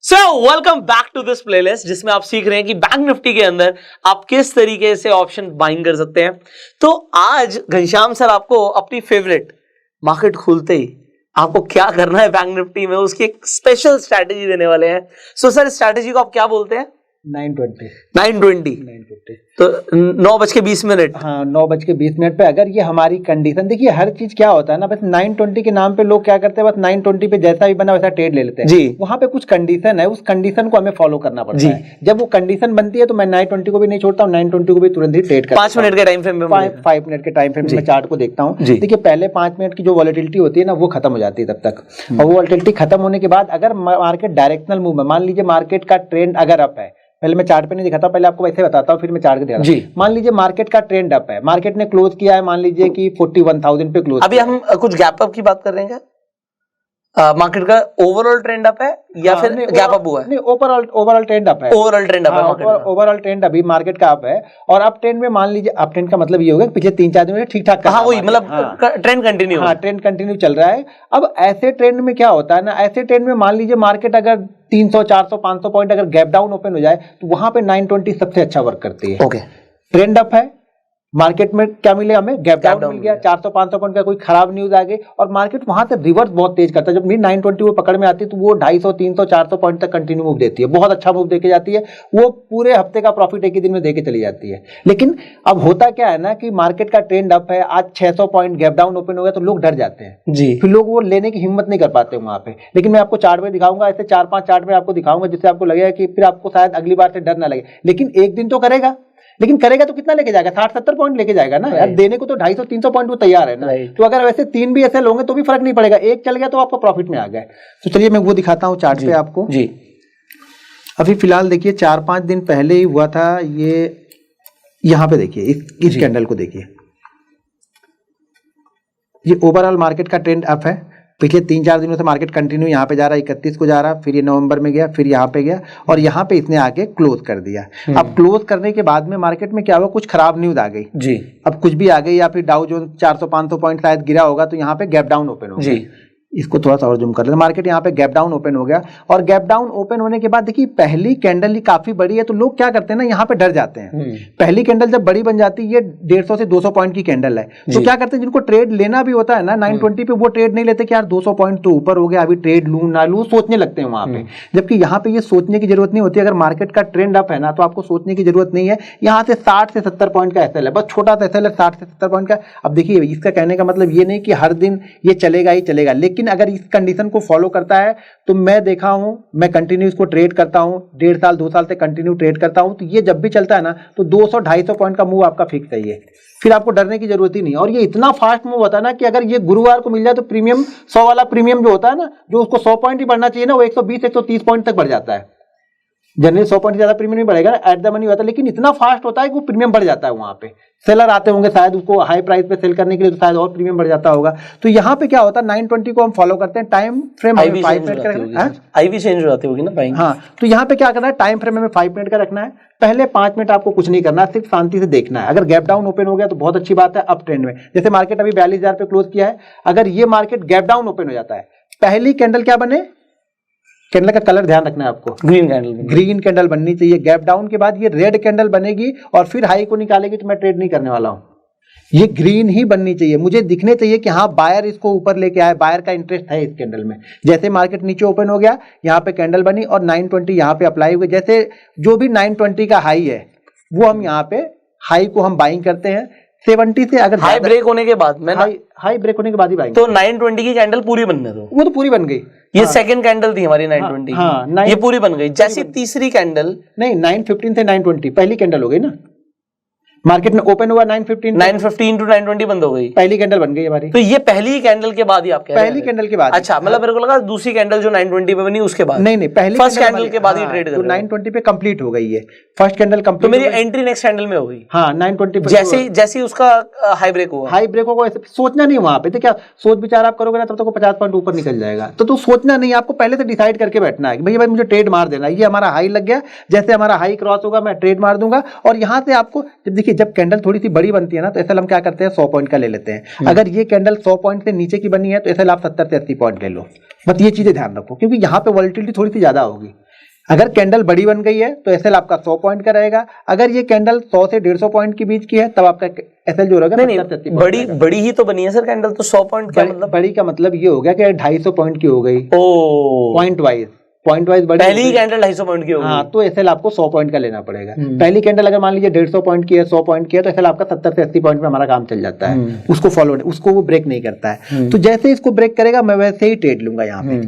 So welcome back to this playlist जिसमें आप सीख रहे हैं कि बैंक निफ्टी के अंदर आप किस तरीके से ऑप्शन बाइंग कर सकते हैं। तो आज घनश्याम सर आपको अपनी फेवरेट मार्केट खुलते ही आपको क्या करना है बैंक निफ्टी में उसकी एक स्पेशल स्ट्रैटेजी देने वाले हैं। सो सर स्ट्रैटेजी को आप क्या बोलते हैं? 9:20 तो 9:20। हाँ 9:20 पे अगर ये हमारी कंडीशन देखिए, हर चीज क्या होता है ना, बस 9:20 के नाम पे लोग क्या करते हैं, बस 9:20 पे जैसा भी बना वैसा ट्रेड ले लेते हैं जी। वहां पे कुछ कंडीशन है, उस कंडीशन को हमें फॉलो करना पड़ता है। जब वो कंडीशन बनती है तो मैं 9:20 को भी नहीं छोड़ता हूँ, 9:20 को भी तुरंत ही ट्रेड करता हूँ। 5 मिनट के टाइम फ्रेम में 5 मिनट के टाइम फ्रेम में चार्ट को देखता हूँ। देखिए पहले 5 मिनट की जो वॉलेटिलिटी होती है ना वो खत्म हो जाती है तब तक, और वो वॉलेटिलिटी खत्म होने के बाद अगर मार्केट डायरेक्शनल मूव है, मान लीजिए मार्केट का ट्रेंड अगर अप है, पहले मैं चार्ट पे नहीं दिखाता, पहले आपको वैसे बताता हूँ फिर मैं चार्ट के दिखाता हूँ। मान लीजिए मार्केट का ट्रेंड अप है, मार्केट ने क्लोज किया है मान लीजिए कि 41,000 पे क्लोज। अभी हम कुछ गैप अप की बात कर रहे हैं क्या? मार्केट का ओवरऑल ट्रेंड अप है या फिर गैप अप हुआ है? नहीं, ओवरऑल ट्रेंड अप है। ओवरऑल ट्रेंड अप है मार्केट का। ओवरऑल ट्रेंड अभी मार्केट का अप है, और अप ट्रेंड में मान लीजिए अप ट्रेंड का मतलब ये होगा कि पिछले 3-4 दिन में ठीक ठाक। हाँ वही मतलब ट्रेंड कंटिन्यू। हाँ ट्रेंड कंटिन्यू चल रहा है। अब ऐसे ट्रेंड में क्या होता है ना, ऐसे ट्रेंड में मान लीजिए मार्केट अगर 300, 400, 500 पॉइंट अगर गैप डाउन ओपन हो जाए तो वहां पे 9:20 सबसे अच्छा वर्क करती है। ओके, ट्रेंड अप है, मार्केट में क्या मिले, हमें गैप डाउन मिल गया, 400-500 पॉइंट का कोई खराब न्यूज आ गई और मार्केट वहां से रिवर्स बहुत तेज करता है। जब 9:20 वो पकड़ में आती है तो वो 250, 300, 400 पॉइंट तक कंटिन्यू मूव देती है, बहुत अच्छा मूव देके जाती है। वो पूरे हफ्ते का प्रॉफिट एक ही दिन में देके चली जाती है। लेकिन अब होता क्या है ना कि मार्केट का ट्रेंड अप है, आज 600 पॉइंट गैप डाउन ओपन हो गया तो लोग डर जाते हैं जी, फिर लोग वो लेने की हिम्मत नहीं कर पाते वहां पे। लेकिन मैं आपको चार्ट में दिखाऊंगा, ऐसे 4-5 चार्ट में आपको दिखाऊंगा जिससे आपको लगेगा कि फिर आपको शायद अगली बार से डर ना लगे। लेकिन एक दिन तो करेगा, लेकिन करेगा तो कितना लेके जाएगा, 60-70 पॉइंट लेके जाएगा ना यार, देने को तो 250-300 पॉइंट वो तैयार है ना। तो अगर वैसे 3 भी ऐसे लोगे तो भी फर्क नहीं पड़ेगा, एक चल गया तो आपको प्रॉफिट में आ गया। तो चलिए मैं वो दिखाता हूँ चार्ट पे आपको जी। अभी फिलहाल देखिए 4-5 दिन पहले ही हुआ था ये, यहाँ पे देखिए इस कैंडल को देखिए, ये ओवरऑल मार्केट का ट्रेंड अप है। पिछले 3-4 दिनों से मार्केट कंटिन्यू यहाँ पे जा रहा है, 31 को जा रहा, फिर ये नवंबर में गया, फिर यहाँ पे गया और यहाँ पे इसने आके क्लोज कर दिया। अब क्लोज करने के बाद में मार्केट में क्या हुआ, कुछ खराब न्यूज आ गई जी। अब कुछ भी आ गई या फिर डाउ जोन्स 400-500 पॉइंट शायद गिरा होगा तो यहाँ पे गैप डाउन ओपन हो गया। इसको थोड़ा सा और जूम कर लेते हैं। मार्केट यहाँ पे गैप डाउन ओपन हो गया, और गैप डाउन ओपन होने के बाद देखिए पहली कैंडल ही काफी बड़ी है तो लोग क्या करते हैं ना, यहाँ पे डर जाते हैं। पहली कैंडल जब बड़ी बन जाती है, ये 150 से 200 पॉइंट की कैंडल है, तो क्या करते हैं जिनको ट्रेड लेना भी होता है ना 9:20 पे, वो ट्रेड नहीं लेते कि यार 200 पॉइंट तो ऊपर हो गया, अभी ट्रेड लूं ना लूं, सोचने लगते हैं वहां पे। जबकि यहाँ पे ये सोचने की जरूरत नहीं होती। अगर मार्केट का ट्रेंड अप है ना तो आपको सोचने की जरूरत नहीं है। यहाँ से 60 से 70 पॉइंट का एसएल है, बस छोटा सा एसएल है 60 से 70 पॉइंट का। अब देखिए इसका कहने का मतलब ये नहीं कि हर दिन ये चलेगा ही चलेगा, लेकिन अगर इस कंडीशन को फॉलो करता है तो मैं देखा हूं, मैं कंटिन्यू इसको ट्रेड करता हूं, 1.5 साल 2 साल से कंटिन्यू ट्रेड करता हूं, तो ये जब भी चलता है ना तो 200-250 पॉइंट का मूव आपका फिक्स है, ये फिर आपको डरने की जरूरत ही नहीं। और ये इतना फास्ट मूव होता है ना कि अगर ये गुरुवार को मिल जाए तो प्रीमियम 100 वाला प्रीमियम जो होता है ना, जो उसको 100 पॉइंट ही बढ़ना चाहिए ना, वो 120-130 पॉइंट तक बढ़ जाता है। जनरली 100 पॉइंट ज्यादा प्रीमियम नहीं बढ़ेगा, एट द मनी होता है, लेकिन इतना फास्ट होता है कि वो प्रीमियम बढ़ जाता है। वहां पे सेलर आते होंगे शायद उसको हाई प्राइस पे सेल करने के लिए, तो शायद और प्रीमियम बढ़ जाता होगा। तो यहाँ पे क्या होता है, 9:20 को हम फॉलो करते हैं, टाइम फ्रेम 5 मिनट का रखना है, आईवी चेंज हो जाती होगी ना बाइंग। हाँ तो यहाँ पे क्या करना है, टाइम फ्रेम में 5 मिनट का रखना है। पहले 5 मिनट आपको कुछ नहीं करना, सिर्फ शांति से देखना है। अगर गैप डाउन ओपन हो गया तो बहुत अच्छी बात है अप ट्रेंड में, जैसे मार्केट अभी 42,000 पे क्लोज किया है। अगर ये मार्केट गैप डाउन ओपन हो जाता है, पहली कैंडल क्या बने, कैंडल का कलर ध्यान रखना है आपको, ग्रीन कैंडल बननी चाहिए। गैप डाउन के बाद ये रेड कैंडल बनेगी और फिर हाई को निकालेगी, तो मैं ट्रेड नहीं करने वाला हूँ। ये ग्रीन ही बननी चाहिए, मुझे दिखने चाहिए कि हाँ बायर इसको ऊपर लेके आए, बायर का इंटरेस्ट है इस कैंडल में। जैसे मार्केट नीचे ओपन हो गया, यहाँ पे कैंडल बनी और 9:20 यहाँ पे अप्लाई हुए, जैसे जो भी 9:20 का हाई है वो हम यहाँ पे हाई को हम बाइंग करते हैं 70 से। अगर हाई ब्रेक होने के बाद में हाई ब्रेक होने के बाद ही बाइंग, तो 9:20 की कैंडल पूरी बनने दो, वो तो पूरी बन गई। ये सेकंड कैंडल थी हमारी 9:20 की, ये पूरी बन गई। जैसी तीसरी कैंडल, नहीं 9:15 से 9:20 पहली कैंडल हो गई ना, मार्केट में ओपन हुआ 9:15 टू 9:20 बंद हो गई, पहली कैंडल बन गई हमारी। तो ये पहली कैंडल के बाद ही आप कह रहे हैं? पहली कैंडल के बाद। अच्छा, मतलब मेरे को लगा दूसरी कैंडल जो 9:20 पे बनी उसके बाद। नहीं पहली फर्स्ट कैंडल के बाद ही ट्रेड कर रहे हो। 9:20 पे कंप्लीट हो गई है फर्स्ट कैंडल कंप्लीट, तो मेरी एंट्री नेक्स्ट कैंडल में हो गई। हाँ 9:20 जैसे उसका हाई ब्रेक हुआ, हाई ब्रेक होगा, सोचना नहीं वहां पे, तो क्या सोच विचार आप करोगे ना तब तक 50 पॉइंट ऊपर निकल जाएगा। तो सोचना नहीं, आपको पहले से डिसाइड करके बैठना है कि भाई मुझे ट्रेड मार देना, ये हमारा हाई लग गया, जैसे हमारा हाई क्रॉस होगा मैं ट्रेड मार दूंगा। और यहाँ से आपको जब देखिए, जब कैंडल थोड़ी सी बड़ी बनती है ना तो ऐसा हम क्या करते हैं 100 पॉइंट का ले लेते हैं। अगर ये कैंडल 100 पॉइंट से नीचे की बनी है तो ऐसा आप 70 से 80 पॉइंट ले लो। बस ये चीजें ध्यान रखो, क्योंकि यहाँ पे वॉलेटिलिटी थोड़ी सी ज्यादा होगी। अगर कैंडल बड़ी बन गई है तो एसएल आपका 100 पॉइंट का रहेगा। अगर ये कैंडल 100 से 150 पॉइंट के बीच की है तब आपका एसएल जो रहेगा नहीं, बड़ी ही तो बनी है सर कैंडल, तो 100 पॉइंट क्या मतलब? बड़ी का मतलब ये हो गया कि 250 पॉइंट की हो गई पॉइंट वाइज बड़ी, पहली ही कैंडल 250 पॉइंट की होगी। हाँ, तो एसएल आपको 100 पॉइंट का लेना पड़ेगा। पहली कैंडल अगर मान लीजिए 150 पॉइंट की है, 100 पॉइंट की है, तो एसएल आपका 70 से 80 पॉइंट में हमारा काम चल जाता है। उसको वो ब्रेक नहीं करता है। तो जैसे ही इसको ब्रेक करेगा मैं वैसे ही ट्रेड लूंगा यहाँ पे,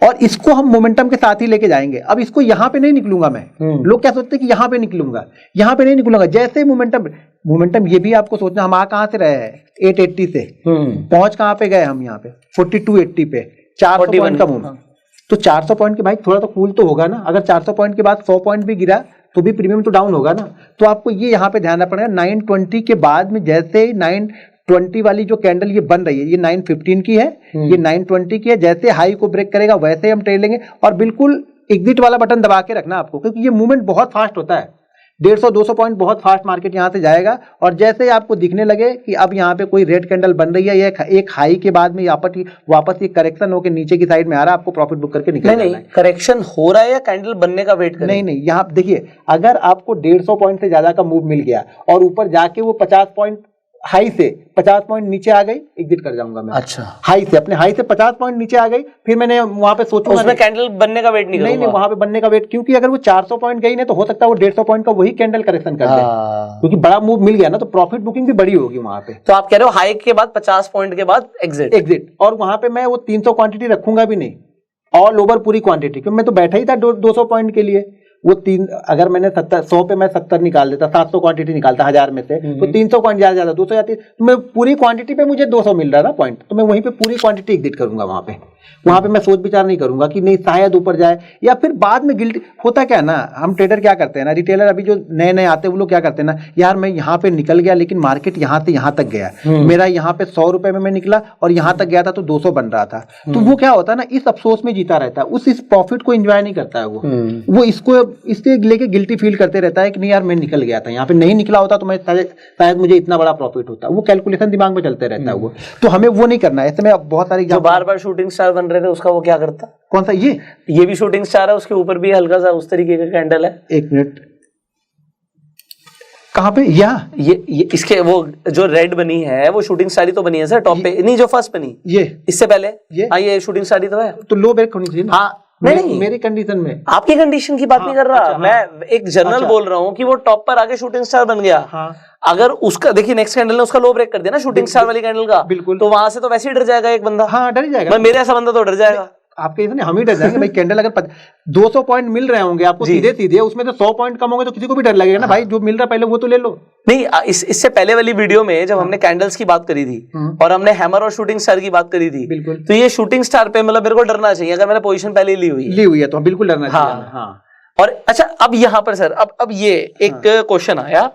और इसको हम मोमेंटम के साथ ही लेके जाएंगे। अब इसको यहाँ पे नहीं निकलूंगा मैं। लोग क्या सोचते हैं कि यहाँ पे निकलूंगा, यहाँ पे नहीं निकलूंगा। जैसे ही मोमेंटम ये भी आपको सोचना, हम कहाँ से रहे हैं 880 से पहुंच कहाँ पे गए हम यहाँ पे 4280 पे 400 पॉइंट का मूव। तो 400 पॉइंट के भाई थोड़ा तो कूल तो होगा ना। अगर 400 पॉइंट के बाद 100 पॉइंट भी गिरा तो भी प्रीमियम तो डाउन होगा ना। तो आपको ये यहाँ पे ध्यान रखना पड़ेगा। 920 के बाद में जैसे ही 920 वाली जो कैंडल ये बन रही है, ये 915 की है, ये 920 की है, जैसे हाई को ब्रेक करेगा वैसे ही हम ट्रेड लेंगे। और बिल्कुल एग्जिट वाला बटन दबा के रखना आपको, क्योंकि ये मूवमेंट बहुत फास्ट होता है। 150-200 पॉइंट बहुत फास्ट मार्केट यहाँ से जाएगा। और जैसे ही आपको दिखने लगे कि अब यहाँ पे कोई रेड कैंडल बन रही है, ये एक हाई के बाद में वापस ये करेक्शन होकर नीचे की साइड में आ रहा है, आपको प्रॉफिट बुक करके निकलना है। नहीं, करेक्शन हो रहा है या कैंडल बनने का वेट कर? नहीं, यहाँ देखिए, अगर आपको 150 पॉइंट से ज्यादा का मूव मिल गया और ऊपर जाके वो 50 पॉइंट हाई से 50 पॉइंट नीचे आ गई, एग्जिट कर जाऊंगा मैं। अच्छा, अपने हाई से 50 पॉइंट नीचे आ गई, फिर मैंने वहां पे सोचूंगा उसमें कैंडल बनने का वेट नहीं करूंगा। नहीं, वहां पे बनने का वेट, क्योंकि अगर वो 400 पॉइंट गई ना तो हो सकता है वो 150 पॉइंट का वही कैंडल करेक्शन कर दे, क्योंकि बड़ा मूव मिल गया ना, तो प्रॉफिट बुकिंग भी बड़ी होगी वहां पे। तो आप कह रहे हो हाई के बाद 50 पॉइंट के बाद एग्जिट। और वहां पे मैं वो 300 क्वांटिटी रखूंगा भी नहीं, ऑल ओवर पूरी क्वांटिटी, क्योंकि मैं तो बैठा ही था 200 पॉइंट के लिए। वो अगर मैंने 100 पे मैं 70 निकाल देता, 700 क्वांटिटी निकालता 1000 में से, तो 300 पॉइंट ज्यादा 200 जाती, तो मैं पूरी क्वांटिटी पे मुझे 200 मिल रहा था पॉइंट, तो मैं वहीं पे पूरी क्वांटिटी एग्जिट करूंगा। वहां पे मैं सोच विचार नहीं करूंगा कि नहीं शायद ऊपर जाए, या फिर बाद में गिल्टी होता क्या है ना, हम ट्रेडर क्या करते हैं ना, रिटेलर अभी जो नए नए आते हैं वो लोग क्या करते हैं ना, यार मैं यहाँ पे निकल गया लेकिन मार्केट यहाँ से यहाँ तक गया, मेरा यहाँ पे 100 रुपए में मैं निकला और यहाँ तक गया था तो 200 बन रहा था। तो वो क्या होता है ना, इस अफसोस में जीता रहता है, इस प्रॉफिट को एंजॉय नहीं करता है वो इसको इससे लेके गिल्टी फील करते रहता है कि नहीं यार मैं निकल गया था, यहाँ पे नहीं निकला होता तो मैं शायद मुझे इतना बड़ा प्रॉफिट होता। वो कैलकुलेशन दिमाग में चलते रहता है वो, तो हमें वो नहीं करना है। ऐसे में बहुत सारी जो बार बार शूटिंग स्टार बन रहे थे उसका वो क्या करता? कौन सा? ये भी शूटिंग स्टार है, उसके ऊपर भी हल्का सा उस तरीके का कैंडल है। एक मिनट, कहाँ पे? ये इसके वो जो रेड बनी है वो शूटिंग स्टार ही तो बनी है सर, टॉप पे नहीं, जो फर्स्ट बनी ये इससे पहले ये शूटिंग स्टार ही तो है। तो लो ब्रेक होनी चाहिए ना। हाँ, नहीं मेरी कंडीशन में, आपकी कंडीशन की बात नहीं कर रहा। अच्छा, मैं एक जनरल बोल रहा हूँ कि वो टॉप पर आके शूटिंग स्टार बन गया। अगर उसका देखिए नेक्स्ट कैंडल ने उसका लो ब्रेक कर दिया ना शूटिंग स्टार वाली कैंडल का, बिल्कुल, तो वहां से तो वैसे ही डर जाएगा एक बंदा। हाँ, डर जाएगा। मेरे ऐसा बंदा तो डर जाएगा। आपके इसमें हम ही डर जाएंगे भाई। कैंडल अगर 200 पॉइंट मिल रहे होंगे आपको सीधे, उसमें तो 100 पॉइंट कम होंगे तो किसी को भी डर लगेगा ना भाई, जो मिल रहा पहले वो तो ले लो। नहीं, इससे पहले वाली वीडियो में जब हमने कैंडल्स की बात करी थी और हमने हैमर और शूटिंग स्टार की बात करी थी, बिल्कुल, तो ये शूटिंग स्टार पे मतलब मेरे को डरना चाहिए अगर मैंने पोजीशन पहले ली हुई है तो बिल्कुल डरना चाहिए। हाँ। और अच्छा, अब यहाँ पर सर अब ये एक क्वेश्चन आया,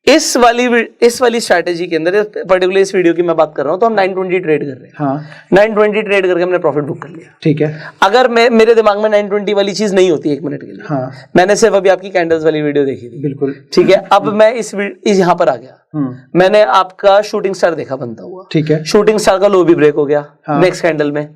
इस वाली स्ट्रैटेजी के अंदर, पर्टिकुलर इस वीडियो की मैं बात कर रहा हूं, तो हम 920 ट्रेड कर रहे हैं। हाँ। 920 ट्रेड करके हमने प्रॉफिट बुक कर लिया, ठीक है। अगर मेरे दिमाग में 920 वाली चीज नहीं होती 1 मिनट के लिए, हाँ। मैंने सिर्फ अभी आपकी कैंडल्स वाली वीडियो देखी थी, बिल्कुल, ठीक है। अब मैं इस यहाँ पर आ गया, मैंने आपका शूटिंग स्टार देखा बनता हुआ, ठीक है। शूटिंग स्टार का लो भी ब्रेक हो गया नेक्स्ट कैंडल में,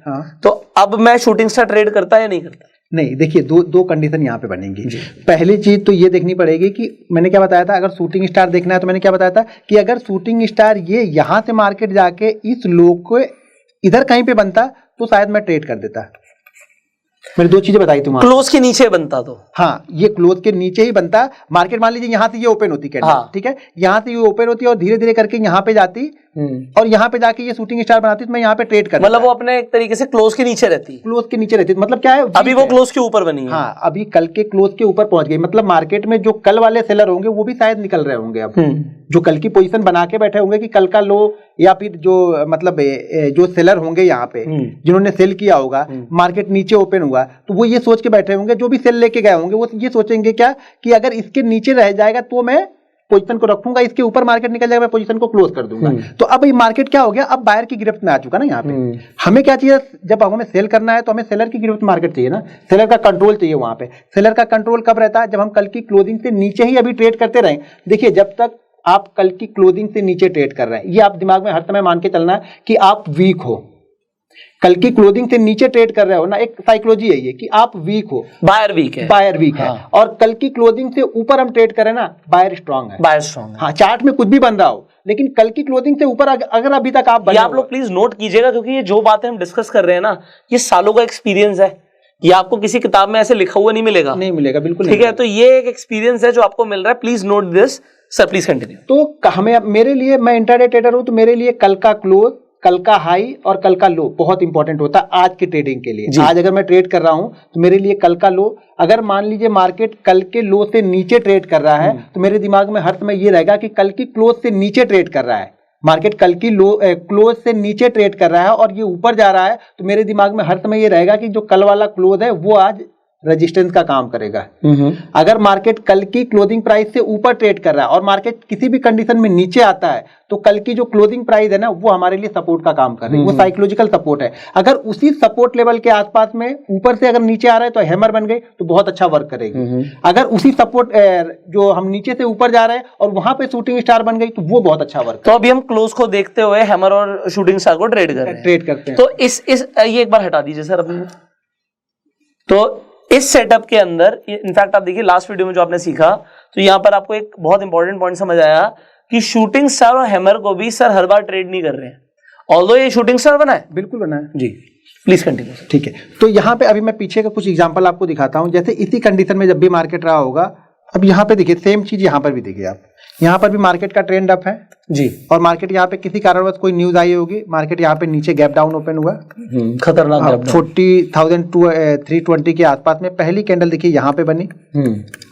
तो अब मैं शूटिंग स्टार ट्रेड करता या नहीं करता? नहीं, देखिए दो कंडीशन यहाँ पे बनेंगी। पहली चीज तो ये देखनी पड़ेगी कि मैंने क्या बताया था, अगर शूटिंग स्टार देखना है तो मैंने क्या बताया था कि अगर शूटिंग स्टार ये यहाँ से मार्केट जाके इस लो को इधर कहीं पे बनता तो शायद मैं ट्रेड कर देता। मैंने 2 चीजें बताई थी। क्लोज के नीचे बनता तो, हाँ, ये क्लोज के नीचे ही बनता। मार्केट मान लीजिए यहाँ से ये ओपन होती कैंडल, हाँ, ठीक है, यहाँ से ये ओपन होती है और धीरे धीरे करके यहाँ पे जाती और यहाँ पे जाके ये शूटिंग स्टार बनाती तो मैं यहाँ पे ट्रेड कर, मतलब वो अपने एक तरीके से क्लोज के नीचे रहती, क्लोज के नीचे रहती। मतलब क्या है, अभी वो क्लोज के ऊपर बनी है। हाँ, अभी कल के क्लोज के ऊपर पहुंच गई। मतलब मार्केट में जो कल वाले सेलर होंगे वो भी शायद निकल रहे होंगे अब, जो कल की पोजीशन बना के बैठे होंगे कि कल का लो, या फिर जो मतलब जो सेलर होंगे यहाँ पे जिन्होंने सेल किया होगा, मार्केट नीचे ओपन हुआ तो वो ये सोच के बैठे होंगे, जो भी सेल लेके गए होंगे वो ये सोचेंगे क्या कि अगर इसके नीचे रह जाएगा तो मैं पोजीशन को रखूंगा, इसके ऊपर मार्केट निकल जाएगा मैं पोजीशन को क्लोज कर दूंगा। तो अब ये मार्केट क्या हो गया, अब बायर की गिरफ्त में आ चुका ना यहाँ पे। हमें क्या चाहिए, जब हमें सेल करना है तो हमें सेलर की गिरफ्त मार्केट चाहिए ना, सेलर का कंट्रोल चाहिए वहां पे। सेलर का कंट्रोल कब रहता है, जब हम कल की क्लोजिंग से नीचे ही अभी ट्रेड करते रहें। देखिए, जब तक आप कल की क्लोजिंग से नीचे ट्रेड कर रहे हैं, ये आप दिमाग में हर समय मान के चलना है कि आप वीक हो। कल की क्लोजिंग से नीचे ट्रेड कर रहे हो ना, एक साइकोलॉजी है ये कि आप वीक हो, बायर वीक है, बायर वीक है, हाँ। और कल की क्लोजिंग से ऊपर हम ट्रेड करें ना, बायर स्ट्रांग है, बायर स्ट्रांग है। हाँ, चार्ट में कुछ भी बन रहा हो, लेकिन कल की क्लोजिंग से ऊपर अगर अभी तक आप ये आप लोग प्लीज नोट कीजिएगा, क्योंकि ये जो बातें हम डिस्कस कर रहे हैं ना, ये सालों का एक्सपीरियंस है, ये आपको किसी किताब में ऐसे लिखा हुआ नहीं मिलेगा, नहीं मिलेगा, बिल्कुल ठीक है। तो ये एक एक्सपीरियंस है जो आपको मिल रहा है, please note this. Sir please continue. तो हमें, मेरे लिए, मैं इंट्राडे ट्रेडर हूं, तो मेरे लिए कल का क्लोज, कल का हाई और कल का लो बहुत इंपॉर्टेंट होता है आज की ट्रेडिंग के लिए। आज अगर मैं ट्रेड कर रहा हूं तो मेरे लिए कल का लो, अगर मान लीजिए मार्केट कल के लो से नीचे ट्रेड कर रहा है तो मेरे दिमाग में हर समय ये रहेगा कि कल की क्लोज से नीचे ट्रेड कर रहा है, मार्केट कल की लो क्लोज से नीचे ट्रेड कर रहा है और ये ऊपर जा रहा है, तो मेरे दिमाग में हर समय ये रहेगा कि जो कल वाला क्लोज है वो आज रेजिस्टेंस का काम करेगा। अगर मार्केट कल की क्लोजिंग प्राइस से ऊपर ट्रेड कर रहा है और मार्केट किसी भी कंडीशन में नीचे आता है तो कल की जो क्लोजिंग प्राइस है ना वो हमारे लिए सपोर्ट का काम कर रही है, वो साइकोलॉजिकल सपोर्ट है। अगर उसी सपोर्ट लेवल के आसपास में ऊपर से अगर नीचे आ रहा है तो हैमर बन गई तो बहुत अच्छा वर्क करेगी। अगर उसी सपोर्ट जो हम नीचे से ऊपर जा रहे हैं और वहां पे शूटिंग स्टार बन गई तो वो बहुत अच्छा वर्क। तो अभी हम क्लोज को देखते हुए हैमर और शूटिंग स्टार को ट्रेड करते हैं। तो इस ये एक बार हटा दीजिए सर अपने। तो इस सेटअप के अंदर इनफैक्ट आप देखिए लास्ट वीडियो में जो आपने सीखा, तो यहाँ पर आपको एक बहुत इंपॉर्टेंट पॉइंट समझ आया कि शूटिंग स्टार और हैमर को भी सर हर बार ट्रेड नहीं कर रहे हैं, ऑल्दो ये शूटिंग स्टार बना है। बिल्कुल बना है जी, प्लीज कंटिन्यू। ठीक है, तो यहाँ पे अभी मैं पीछे का कुछ एग्जांपल आपको दिखाता हूँ। जैसे इसी कंडीशन में जब भी मार्केट रहा होगा, अब यहाँ पे देखिए सेम चीज यहाँ पर भी देखिए आप, यहाँ पर भी मार्केट का ट्रेंड अप है जी, और मार्केट यहाँ पे किसी कारणवश कोई न्यूज आई होगी, मार्केट यहाँ पे नीचे गैप डाउन ओपन हुआ, खतरनाक गैप डाउन 40,320 के आसपास में पहली कैंडल देखिए यहाँ पे बनी।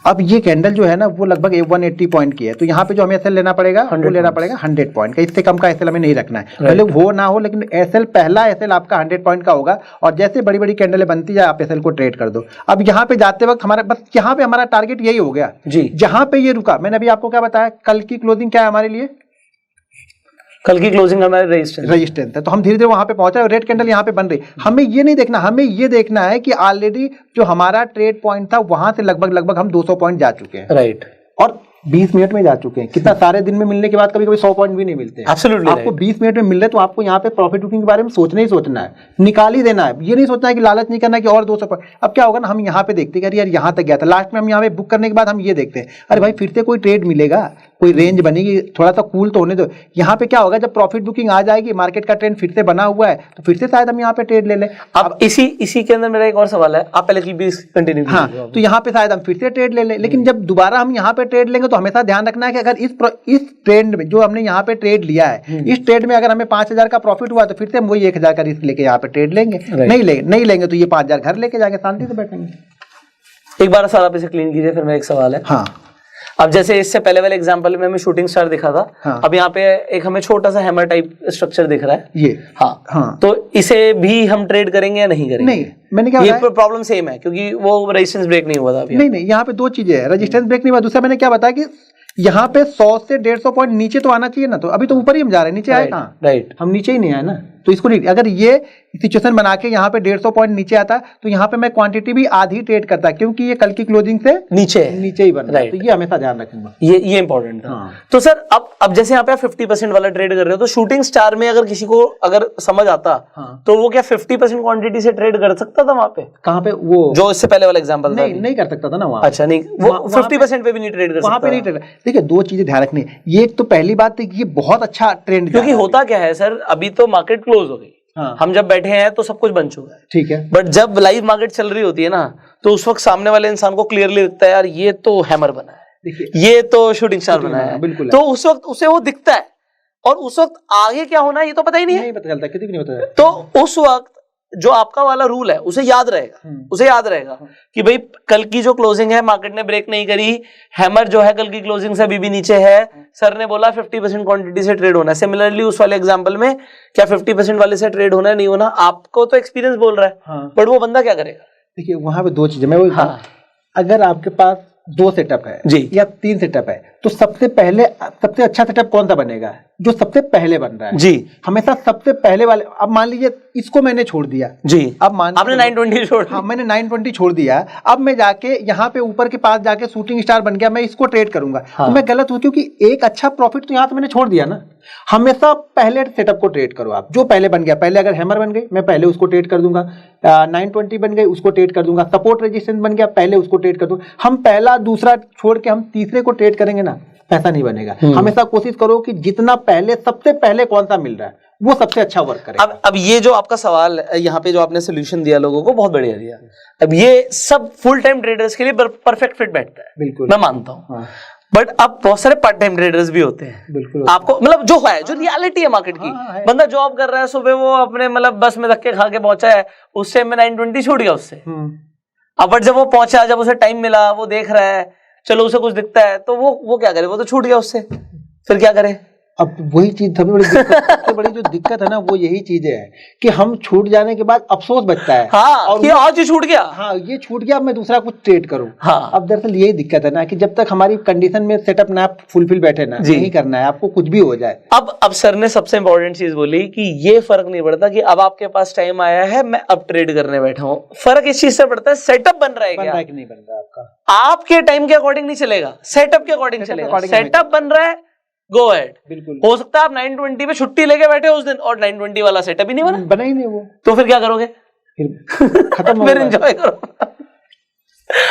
अब ये कैंडल जो है ना वो लगभग 180 पॉइंट की है, तो यहाँ पे जो हमें एसएल लेना पड़ेगा वो लेना पड़ेगा 100 पॉइंट का, इससे कम का एसएल हमें नहीं रखना है, भले हो ना हो, लेकिन एसएल पहला एसएल आपका 100 पॉइंट का होगा। और जैसे बड़ी बड़ी कैंडलें बनती जाए आप एसएल को ट्रेड कर दो। अब यहाँ पे जाते वक्त हमारा बस यहाँ पे हमारा टारगेट यही हो गया जी, जहां पे ये रुका। मैंने अभी आपको क्या बताया, कल की क्लोजिंग क्या है हमारे लिए, कल की क्लोजिंग हमारे रेजिस्टेंस है, तो हम धीरे धीरे वहां पे पहुंचा, रेड कैंडल यहाँ पे बन रही। हमें ये नहीं देखना, हमें ये देखना है कि ऑलरेडी जो हमारा ट्रेड पॉइंट था वहां से लगभग हम 200 पॉइंट जा चुके हैं, राइट, और 20 मिनट में जा चुके हैं। कितना सारे दिन में मिलने के बाद कभी कभी 100 पॉइंट भी नहीं मिलते हैं। Absolutely आपको 20 मिनट में मिल रहे तो आपको यहाँ पे प्रॉफिट बुकिंग के बारे में सोचना ही सोचना है, निकाल ही देना है। ये नहीं सोचना है कि लालच नहीं करना है कि और 200 पॉइंट। अब क्या होगा ना, हम यहाँ पे देखते हैं यार यहाँ तक गया था, लास्ट में हम यहाँ पे बुक करने के बाद हम ये देखते हैं अरे भाई फिर से कोई ट्रेड मिलेगा, कोई रेंज बनेगी, थोड़ा सा कूल तो होने दो। यहाँ पे क्या होगा, जब प्रॉफिट बुकिंग आ जाएगी, मार्केट का ट्रेंड फिर से बना हुआ है, तो फिर से शायद हम यहाँ पे ट्रेड ले लें। अब इसी के अंदर मेरा एक और सवाल है, आप पहले भी कंटिन्यू। हाँ, तो यहाँ पे शायद हम फिर से ट्रेड ले लें, लेकिन जब दोबारा हम यहाँ पे ट्रेड लेंगे तो हमेशा ध्यान रखना है कि अगर इस ट्रेड में जो हमने यहाँ पे ट्रेड लिया है, इस ट्रेड में अगर हमें 5,000 का प्रॉफिट हुआ तो फिर से हम वही 1,000 का रिस्क लेके यहाँ पे ट्रेड लेंगे। नहीं लेंगे तो ये 5,000 घर लेके जाके शांति से बैठेंगे। एक बार सर आप इसे क्लीन कीजिए, फिर मेरा एक सवाल है। हाँ, अब जैसे इससे पहले वाले एग्जांपल में हमें शूटिंग स्टार दिखा था, हाँ, अब यहाँ पे एक हमें छोटा सा हैमर टाइप स्ट्रक्चर दिख रहा है ये। हाँ, तो इसे भी हम ट्रेड करेंगे या नहीं करेंगे? नहीं, मैंने क्या ये प्रॉब्लम सेम है क्योंकि वो रेजिस्टेंस ब्रेक नहीं हुआ था अभी। नहीं, यहाँ पे दो चीजें है, रेजिस्टेंस ब्रेक नहीं हुआ, दूसरा मैंने क्या बताया कि यहाँ पे 100 से 150 पॉइंट नीचे तो आना चाहिए ना, तो अभी तो ऊपर ही हम जा रहे हैं, नीचे आए कहाँ? राइट, हम नीचे ही नहीं आए ना, तो इसको नहीं। अगर ये सिचुएशन बना के यहाँ पे 150 पॉइंट नीचे आता तो यहाँ पे मैं क्वांटिटी भी आधी ट्रेड करता, क्योंकि ये कल की क्लोजिंग से नीचे ही बन रहा है, तो ये हमेशा ध्यान रखूंगा, ये इंपॉर्टेंट था। तो सर अब जैसे यहाँ पे आप 50% वाला ट्रेड कर रहे हो, तो शूटिंग स्टार में अगर किसी को अगर समझ आता तो वो क्या 50% क्वांटिटी से ट्रेड कर सकता था वहां पे? कहाँ पे? वो जो इससे पहले वाला एग्जांपल था, नहीं कर सकता था ना वहाँ। अच्छा, नहीं, वो 50% पे भी नहीं ट्रेड कर सकता, वहाँ पे नहीं ट्रेड। देखिए दो चीजें ध्यान रखनी है, ये एक तो पहली बात ये बहुत अच्छा ट्रेंड, क्योंकि होता क्या है सर, अभी तो मार्केट क्लोज हो गई, हम जब बैठे हैं तो सब कुछ बन चुका है, ठीक है, बट जब लाइव मार्केट चल रही होती है ना, तो उस वक्त सामने वाले इंसान को क्लियरली दिखता है यार ये तो हैमर बना है, ये तो शूटिंग स्टार बना है, बिल्कुल, तो उस वक्त उसे वो दिखता है, और उस वक्त आगे क्या होना है ये तो पता ही नहीं है, नहीं पता चलता, किसी को नहीं पता। तो उस वक्त जो आपका वाला रूल है उसे याद रहेगा, कि भाई कल की जो क्लोजिंग है मार्केट ने ब्रेक नहीं करी, हैमर जो है कल की क्लोजिंग से अभी भी नीचे है, सर ने बोला 50% क्वांटिटी से ट्रेड होना है। सिमिलरली उस वाले एग्जांपल में क्या 50% वाले से ट्रेड होना है, नहीं होना, आपको तो एक्सपीरियंस बोल रहा है, बट वो बंदा क्या करेगा? देखिए वहां पे दो चीजें मैं बोलता हूं, अगर आपके पास 2 सेटअप है जी या 3 सेटअप है, तो सबसे अच्छा सेटअप कौन सा बनेगा? जो सबसे पहले बन रहा है जी हमेशा सबसे पहले वाले। अब मान लीजिए इसको मैंने छोड़ दिया जी, अब मान आपने 920 छोड़ हाँ मैंने 920 छोड़ दिया। अब मैं जाके यहाँ पे ऊपर के पास जाके शूटिंग स्टार बन गया, मैं इसको ट्रेड करूंगा हाँ। तो मैं गलत हूँ, क्योंकि एक अच्छा प्रॉफिट तो यहाँ से मैंने छोड़ दिया ना। हमेशा पहले सेटअप को ट्रेड करो आप, जो पहले बन गया। पहले अगर हैमर बन गई मैं पहले उसको ट्रेड कर दूंगा, 920 बन गई उसको ट्रेड कर दूंगा, सपोर्ट रेजिस्टेंस बन गया पहले उसको ट्रेड कर दूंगा। हम पहला दूसरा छोड़ के हम तीसरे को ट्रेड करेंगे ना, पैसा नहीं बनेगा। हमेशा कोशिश करो कि जितना पहले सबसे पहले कौन सा मिल रहा है वो सबसे अच्छा वर्क करे। अब ये जो आपका सवाल यहाँ पे जो आपने सोल्यूशन दिया लोगों को, बहुत बढ़िया दिया। अब ये सब फुल टाइम ट्रेडर्स के लिए परफेक्ट फिट बैठता है, बिल्कुल मैं मानता हूँ। हाँ। बट अब बहुत सारे पार्ट टाइम ट्रेडर्स भी होते हैं, बिल्कुल आपको मतलब जो है, जो रियलिटी है मार्केट की। है। बंदा जॉब कर रहा है, सुबह वो अपने मतलब बस में धक्के खा के पहुंचा है, उससे मैं 920 छूट गया उससे। अब बट जब वो पहुंचा, जब उसे टाइम मिला, वो देख रहा है, चलो उसे कुछ दिखता है, तो वो क्या करे, वो तो छूट गया उससे, फिर क्या करे। अब वही चीज सबसे बड़ी जो दिक्कत है ना वो यही चीज है कि हम छूट जाने के बाद अफसोस बचता है। हाँ, और ये आज ही छूट गया, हाँ ये छूट गया, अब मैं दूसरा कुछ ट्रेड करूं। हाँ। अब दरअसल यही दिक्कत है ना कि जब तक हमारी कंडीशन में सेटअप ना फुलफिल बैठे ना, नहीं करना है आपको, कुछ भी हो जाए। अब सर ने सबसे इंपॉर्टेंट चीज बोली कि ये फर्क नहीं पड़ता कि अब आपके पास टाइम आया है, मैं अब ट्रेड करने बैठा हूं। फर्क इस चीज से पड़ता है सेटअप बन रहा है क्या, कि नहीं बन रहा आपका। आपके टाइम के अकॉर्डिंग नहीं चलेगा, सेटअप के अकॉर्डिंग चलेगा। सेटअप बन रहा है, गो अहेड। बिल्कुल हो सकता है आप 920 पे छुट्टी लेके बैठे उस दिन और 920 वाला सेटअप ही नहीं बना ही नहीं वो, तो फिर क्या करोगे, फिर खत्म फिर एंजॉय करो।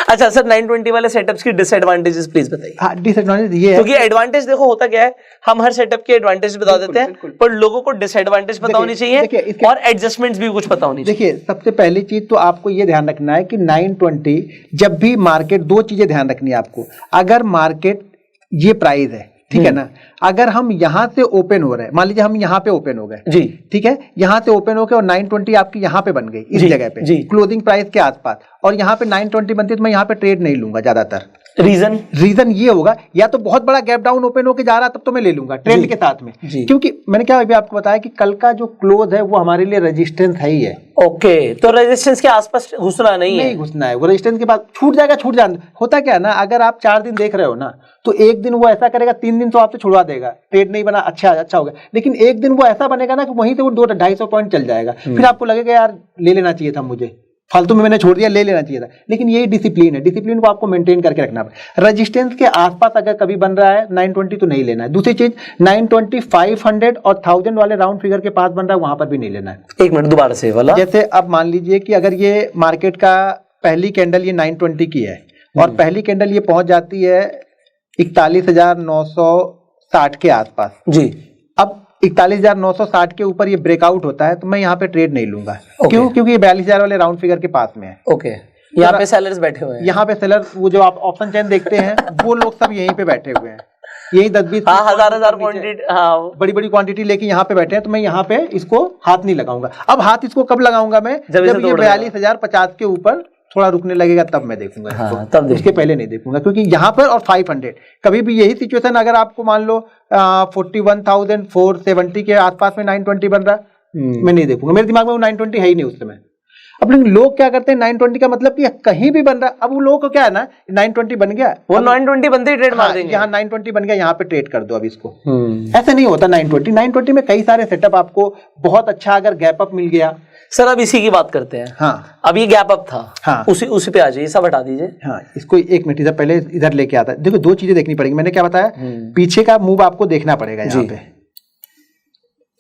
अच्छा सर, 920 वाले सेटअप्स की डिसएडवांटेजेस प्लीज बताइए। हाँ, डिसएडवांटेज ये है, क्योंकि एडवांटेज देखो होता क्या है, हम हर सेटअप के एडवांटेज बता देते हैं, पर लोगों को डिसएडवांटेज पता होनी चाहिए और एडजस्टमेंट्स भी कुछ पता होनी चाहिए। देखिए सबसे पहली चीज तो आपको ये ध्यान रखना है कि 920 जब भी मार्केट, दो चीजें ध्यान रखनी है आपको। अगर मार्केट ये प्राइस है, ठीक है ना, अगर हम यहाँ से ओपन हो रहे हैं, मान लीजिए हम यहाँ पे ओपन हो गए जी, ठीक है, यहाँ से ओपन होके और 920 आपकी यहाँ पे बन गई इस जगह पे क्लोजिंग प्राइस के आसपास, और यहाँ पे 920 बनती है, तो मैं यहाँ पे ट्रेड नहीं लूंगा ज्यादातर। रीजन ये होगा, या तो बहुत बड़ा गैप डाउन ओपन होके जा रहा तब तो मैं ले लूंगा ट्रेंड के साथ में, क्योंकि मैंने क्या अभी आपको बताया कि कल का जो क्लोज है वो हमारे लिए रेजिस्टेंस है ही है। ओके, तो रेजिस्टेंस के आसपास घुसना नहीं घुसना है, वो रेजिस्टेंस के बाद छूट जाएगा, छूट जाना। होता क्या है ना, अगर आप 4 दिन देख रहे हो ना, तो एक दिन वो ऐसा करेगा, 3 दिन तो आपसे छुड़वा देगा, ट्रेड नहीं बना, अच्छा हो गया। लेकिन एक दिन वो ऐसा बनेगा ना कि वहीं से वो 200-250 पॉइंट चल जाएगा, फिर आपको लगेगा यार ले लेना चाहिए था, मुझे फालतू में मैंने छोड़ दिया, ले लेना चाहिए था। लेकिन यही डिसिप्लिन है, डिसिप्लिन को आपको मेंटेन करके रखना है। रेजिस्टेंस के आसपास अगर कभी बन रहा है 920 तो नहीं लेना है। दूसरी चीज 920, 500 और 1000 वाले राउंड फिगर के पास बन रहा है, वहां पर भी नहीं लेना है। एक मिनट दोबारा से वाला, जैसे अब मान लीजिए कि अगर ये मार्केट का पहली कैंडल ये 920 की है और पहली कैंडल ये पहुंच जाती है 41,960 के आसपास जी। अब 41,960 के ऊपर ये ब्रेकआउट होता है, तो मैं यहाँ पे ट्रेड नहीं लूंगा। क्यों? क्योंकि ये 42,000 वाले राउंड फिगर के पास में है। ओके, यहाँ पे सेलर्स बैठे हुए हैं, यहाँ पे सेलर, वो जो आप ऑप्शन चेन देखते हैं वो लोग सब यहीं पे बैठे हुए हैं, यही 10-20 हजार क्वांटिटी, बड़ी बड़ी क्वांटिटी लेके यहाँ पे बैठे हैं। तो मैं यहाँ पे इसको हाथ नहीं लगाऊंगा। अब हाथ इसको कब लगाऊंगा मैं, जब ये 42,050 के ऊपर थोड़ा रुकने लगेगा, तब मैं देखूंगा इसको, तब उसके पहले नहीं देखूंगा। क्योंकि यहाँ पर और 500 कभी भी यही सिचुएशन, अगर आपको मान लो 41,470 के आसपास में 920 बन रहा, मैं नहीं देखूंगा, मेरे दिमाग में वो 920 है ही नहीं उस समय। अब लेकिन लोग क्या करते हैं, 920 का मतलब कि कहीं भी बन रहा, अब वो लोगों को क्या है ना, 920 बन गया, वो 920 बनते ही ट्रेड मार देंगे। यहाँ 920 बन गया, यहाँ पे ट्रेड कर दो अब इसको। ऐसे नहीं होता। 920 में कई सारे सेटअप, आपको बहुत अच्छा अगर गैप अप मिल गया। सर अब इसी की बात करते हैं। हाँ, अब ये गैप अप था, हाँ, उसी पे आ जाइए, सब हटा दीजिए। हाँ, इसको एक मिनट इधर पहले इधर लेके आता है। देखो दो चीजें देखनी पड़ेगी, मैंने क्या बताया, पीछे का मूव आपको देखना पड़ेगा यहाँ पे।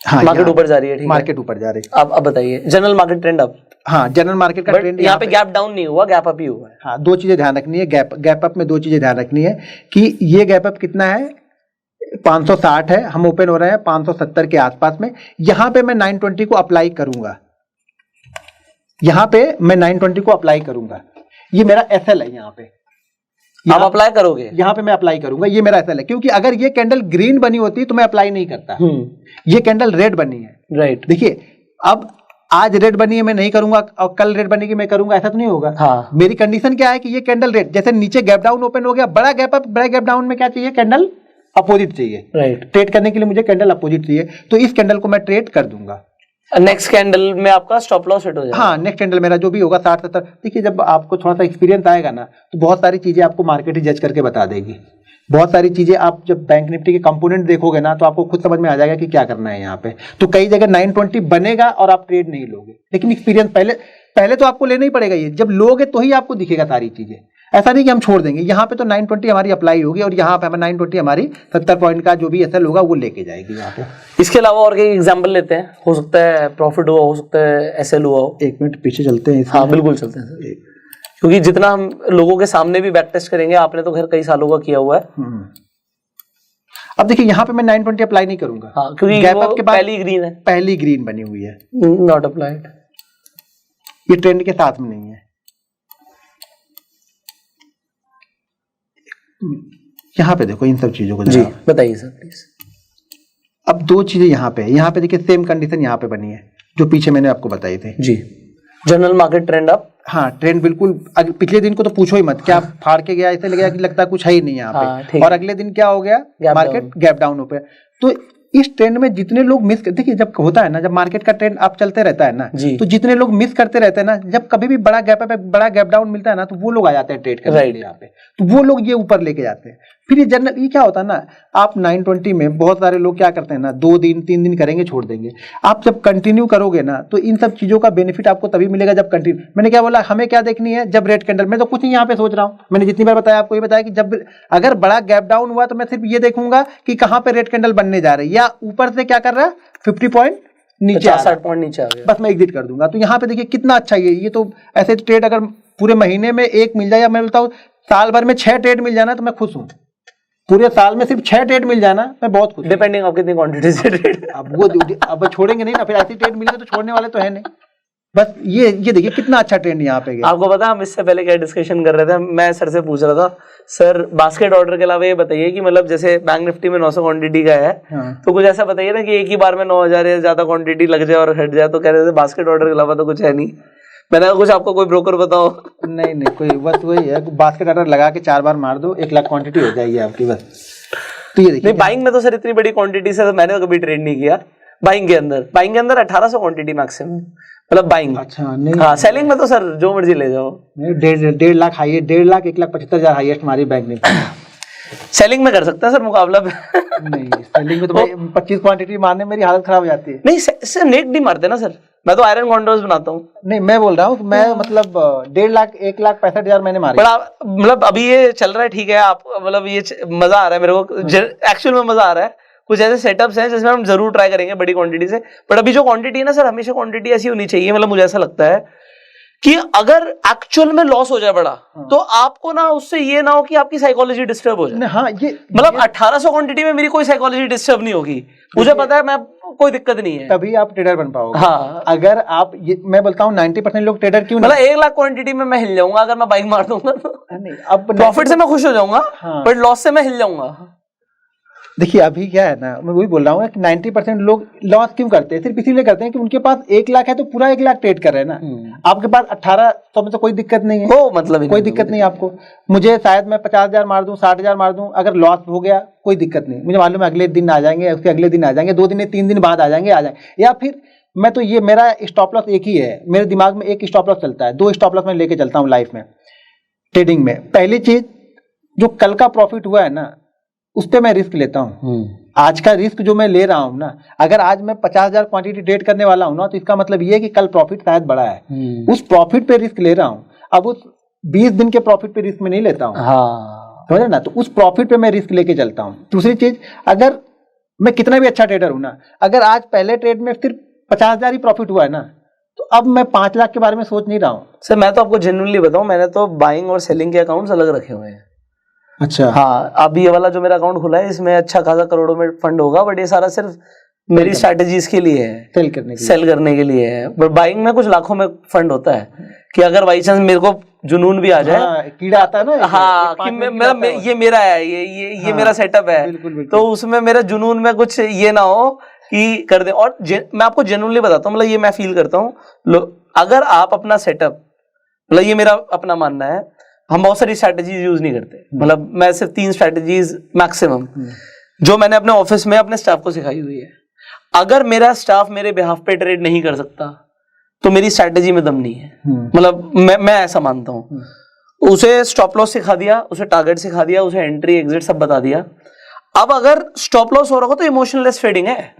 हाँ, मार्केट ऊपर जा रही है, ठीक है, मार्केट ऊपर जा रही है। अब बताइए जनरल मार्केट ट्रेंड अप। हाँ, जनरल मार्केट का ट्रेंड यहाँ पे गैप डाउन नहीं हुआ, गैप अप ही हुआ है। हाँ, दो चीजें ध्यान रखनी है, गैप अप में दो चीजें ध्यान रखनी है कि ये गैप अप कितना है, 560 है, हम ओपन हो रहे हैं 570 के आसपास में। यहाँ पे मैं 920 को अप्लाई करूंगा, यहाँ पे मैं 920 को अप्लाई करूंगा, ये मेरा एसएल है। यहाँ पे आप अप्लाई करोगे, यहाँ पे मैं अप्लाई करूंगा, ये मेरा एसएल है। क्योंकि अगर ये कैंडल ग्रीन बनी होती तो मैं अप्लाई नहीं करता, ये कैंडल रेड बनी है, राइट। देखिए अब आज रेड बनी है, मैं नहीं करूंगा, और कल रेड बनेगी मैं करूंगा, ऐसा तो नहीं होगा। हाँ। मेरी कंडीशन क्या है कि ये कैंडल रेड, जैसे नीचे गैप डाउन ओपन हो गया, बड़ा गैप अप, बड़ा गैप डाउन में क्या चाहिए, कैंडल अपोजिट चाहिए, राइट। ट्रेड करने के लिए मुझे कैंडल अपोजिट चाहिए, तो इस कैंडल को मैं ट्रेड कर दूंगा। नेक्स्ट कैंडल में आपका स्टॉप लॉस हिट हो जाएगा। हाँ, नेक्स्ट कैंडल मेरा जो भी होगा 60-70। देखिए जब आपको थोड़ा सा एक्सपीरियंस आएगा ना, तो बहुत सारी चीजें आपको मार्केट ही जज करके बता देगी बहुत सारी चीजें आप जब बैंक निफ्टी के कंपोनेंट देखोगे ना तो आपको खुद समझ में आ जाएगा कि क्या करना है यहाँ पे। तो कई जगह 920 बनेगा और आप ट्रेड नहीं लोगे, लेकिन एक्सपीरियंस पहले तो आपको लेना ही पड़ेगा। ये जब लोगे तो ही आपको दिखेगा सारी चीजें, ऐसा नहीं कि हम छोड़ देंगे। यहाँ पे तो 920 हमारी अप्लाई होगी और यहाँ पे हमें 920 हमारी 70 पॉइंट का जो भी एसएल होगा वो लेके जाएगी यहाँ पे। इसके अलावा और कई एग्जांपल लेते हैं, हो सकता है प्रॉफिट हुआ, हो सकता है एसएल हुआ हो। एक मिनट पीछे चलते हैं। हाँ बिल्कुल चलते हैं सर, क्योंकि जितना हम लोगों के सामने भी बैक टेस्ट करेंगे, आपने तो खैर कई सालों का किया हुआ है। अब देखिए यहाँ पे मैं 920 अप्लाई नहीं करूंगा। हाँ, क्योंकि गैप अप के बाद पहली ग्रीन बनी हुई है, नॉट अप्लाइड। ये ट्रेंड के साथ में नहीं है। यहाँ पे देखो इन सब चीजों को जी बताइए सर प्लीज। अब दो चीजें यहाँ पे देखिए सेम कंडीशन यहाँ पे बनी है जो पीछे मैंने आपको बताई थी जी। General market trend up. हाँ ट्रेंड बिल्कुल पिछले दिन को तो पूछो ही मत, क्या फाड़ के गया, ऐसे लगा कि लगता है कुछ है ही नहीं यहाँ पे। और अगले दिन क्या हो गया, मार्केट गैप डाउन हो गया। तो इस ट्रेंड में जितने लोग मिस, देखिए जब होता है ना, जब मार्केट का ट्रेंड अप चलते रहता है ना, तो जितने लोग मिस करते रहते हैं ना, जब कभी भी बड़ा गैप डाउन मिलता है ना, तो वो लोग आ जाते हैं ट्रेड करने के लिए यहाँ पे। तो वो लोग ये ऊपर लेके जाते हैं। फिर ये जनरल ये क्या होता है ना, आप 920 में बहुत सारे लोग क्या करते हैं ना, 2 दिन 3 दिन करेंगे छोड़ देंगे। आप जब कंटिन्यू करोगे ना तो इन सब चीजों का बेनिफिट आपको तभी मिलेगा जब कंटिन्यू। मैंने क्या बोला, हमें क्या देखनी है, जब रेड कैंडल, मैं तो कुछ नहीं यहाँ पे सोच रहा हूँ, मैंने जितनी बार बताया आपको ये बताया कि जब अगर बड़ा गैप डाउन हुआ तो मैं सिर्फ ये देखूंगा कि कहाँ पे रेड कैंडल बनने जा रही है, या ऊपर से क्या कर रहा है 50 पॉइंट नीचे 60 पॉइंट नीचे आ गया, बस मैं एग्जिट कर दूंगा। तो यहाँ पे देखिए कितना अच्छा ये तो ऐसे ट्रेड अगर पूरे महीने में एक मिल जाए, या मैं बोलता हूँ साल भर में 6 ट्रेड मिल जाना तो मैं खुश हूँ। पूरे साल में सिर्फ 6 ट्रेड मिल जाना मैं बहुत खुश। डिपेंडिंग आप कितनी क्वांटिटी से ट्रेड, अब छोड़ेंगे नहीं ना, फिर ऐसी ट्रेड मिलेगी तो छोड़ने वाले तो है नहीं। बस ये देखिए कितना अच्छा ट्रेंड यहाँ पे गया। आपको पता है हम इससे पहले क्या डिस्कशन कर रहे थे, मैं सर से पूछ रहा था, सर बास्केट ऑर्डर के अलावा ये बताइए कि मतलब जैसे बैंक निफ्टी में 900 क्वांटिटी का है, तो कुछ ऐसा बताइए ना कि एक ही बार में 9000 या ज्यादा क्वांटिटी लग जाए और हट जाए। तो कह रहे थे बास्केट ऑर्डर के अलावा तो कुछ है नहीं। मैंने कहा कुछ आपको कोई ब्रोकर बताओ। नहीं कोई, बस वही है, बास्केट ऑर्डर लगा के 4 बार मार दो, 1 लाख क्वांटिटी हो जाएगी आपकी बस। तो ये देखिए बाइंग में तो सर इतनी बड़ी क्वांटिटी से मैंने कभी ट्रेड नहीं किया। बाइंग के अंदर 1800 क्वांटिटी मैक्सिमम, मतलब बाइंग। अच्छा नहीं, हाँ सेलिंग में तो सर जो मर्जी ले जाओ। 1.5 लाख हाईएस्ट, 1.5 लाख 1,75,000 हाईएस्ट हमारी बैंक निफ्टी। सेलिंग में कर सकता है सर मुकाबला नहीं सेलिंग में तो भाई 25 क्वांटिटी मारने में मेरी हालत खराब हो जाती है। नहीं सर नेट नहीं मारते ना सर, मैं तो आयरन कॉन्डोर्स बनाता हूँ। नहीं मैं बोल रहा हूँ मैं मतलब 1.5 लाख 1,65,000 मैंने मारे। मतलब अभी ये चल रहा है ठीक है, आप मतलब ये मजा आ रहा है मेरे को, एक्चुअल में मजा आ रहा है। कुछ ऐसे सेटअप्स हैं जिसमें हम जरूर ट्राई करेंगे बड़ी क्वांटिटी से, बट अभी जो क्वांटिटी है ना सर, हमेशा क्वांटिटी ऐसी होनी चाहिए। मतलब मुझे ऐसा लगता है कि अगर एक्चुअल में लॉस हो जाए बड़ा, तो आपको ना उससे ये ना हो कि आपकी साइकोलॉजी डिस्टर्ब हो जाए। हाँ ये मतलब 1800 क्वांटिटी में मेरी कोई साइकोलॉजी डिस्टर्ब नहीं होगी, मुझे पता है, मैं कोई दिक्कत नहीं है। तभी आप ट्रेडर बन पाओगे। हाँ अगर आप मैं बोलता हूँ 90% लोग ट्रेडर क्यों मतलब 1 लाख क्वांटिटी में मैं हिल जाऊंगा अगर मैं बाइंग मार दूंगा तो। नहीं अब प्रॉफिट से मैं खुश हो जाऊंगा, बट लॉस से मैं हिल जाऊंगा। देखिए अभी क्या है ना, मैं वही बोल रहा हूँ कि 90% लोग लॉस क्यों करते हैं, सिर्फ इसीलिए करते हैं कि उनके पास 1 लाख है तो पूरा 1 लाख ट्रेड कर रहे हैं ना। आपके पास 1800 में तो कोई दिक्कत नहीं है, वो मतलब कोई दिक्कत नहीं आपको। मुझे शायद मैं 50,000 मार दूं, 60,000 मार दूं, अगर लॉस हो गया कोई दिक्कत नहीं, मुझे मालूम है अगले दिन आ जाएंगे, उसके अगले दिन आ जाएंगे, 2 दिन 3 दिन बाद आ जाएंगे। या फिर मैं तो ये मेरा स्टॉप लॉस एक ही है, मेरे दिमाग में एक स्टॉप लॉस चलता है, 2 स्टॉप लॉस मैं लेके चलता हूँ लाइफ में ट्रेडिंग में। पहली चीज जो कल का प्रॉफिट हुआ है ना उस पर मैं रिस्क लेता हूँ। आज का रिस्क जो मैं ले रहा हूँ ना, अगर आज मैं 50,000 क्वांटिटी ट्रेड करने वाला हूँ ना, तो इसका मतलब ये है कि कल प्रॉफिट शायद बड़ा है, उस प्रॉफिट पे रिस्क ले रहा हूँ। अब उस 20 दिन के प्रॉफिट पे रिस्क में नहीं लेता हूँ, समझे ना, तो उस प्रॉफिट पे मैं रिस्क लेके चलता हूँ। दूसरी चीज, अगर मैं कितना भी अच्छा ट्रेडर हूँ ना, अगर आज पहले ट्रेड में सिर्फ 50,000 ही प्रॉफिट हुआ है ना, तो अब मैं 5 लाख के बारे में सोच नहीं रहा हूँ। सर मैं तो आपको जेन्युइनली बताऊं, मैंने तो बाइंग और सेलिंग के अकाउंट्स अलग रखे हुए हैं। अच्छा हाँ, अब ये वाला जो मेरा अकाउंट खुला है इसमें अच्छा खासा करोड़ों में फंड होगा, बट ये सारा सिर्फ मेरी स्ट्रैटेजीज के लिए है, सेल करने के लिए है। बट बाइंग में कुछ लाखों में फंड होता है कि अगर बाई चांस मेरे को जुनून भी आ जाए, हाँ, कीड़ा आता है ना, हाँ कि ये मेरा है, ये मेरा सेटअप है, तो उसमें मेरा जुनून में कुछ ये ना हो कि कर दे। और मैं आपको जेन्युइनली बताता हूँ, मतलब ये मैं फील करता हूँ, अगर आप अपना सेटअप, मतलब ये मेरा अपना मानना है, हम बहुत सारी स्ट्रैटेजीज यूज नहीं करते, मतलब मैं सिर्फ 3 स्ट्रैटेजीज मैक्सिमम जो मैंने अपने ऑफिस में अपने स्टाफ को सिखाई हुई है। अगर मेरा स्टाफ मेरे बिहाफ पे ट्रेड नहीं कर सकता तो मेरी स्ट्रैटेजी में दम नहीं है, मतलब मैं ऐसा मानता हूँ। उसे स्टॉप लॉस सिखा दिया, उसे टारगेट सिखा दिया, उसे एंट्री एग्जिट सब बता दिया। अब अगर स्टॉप लॉस हो रहा हो तो इमोशनलेस ट्रेडिंग है,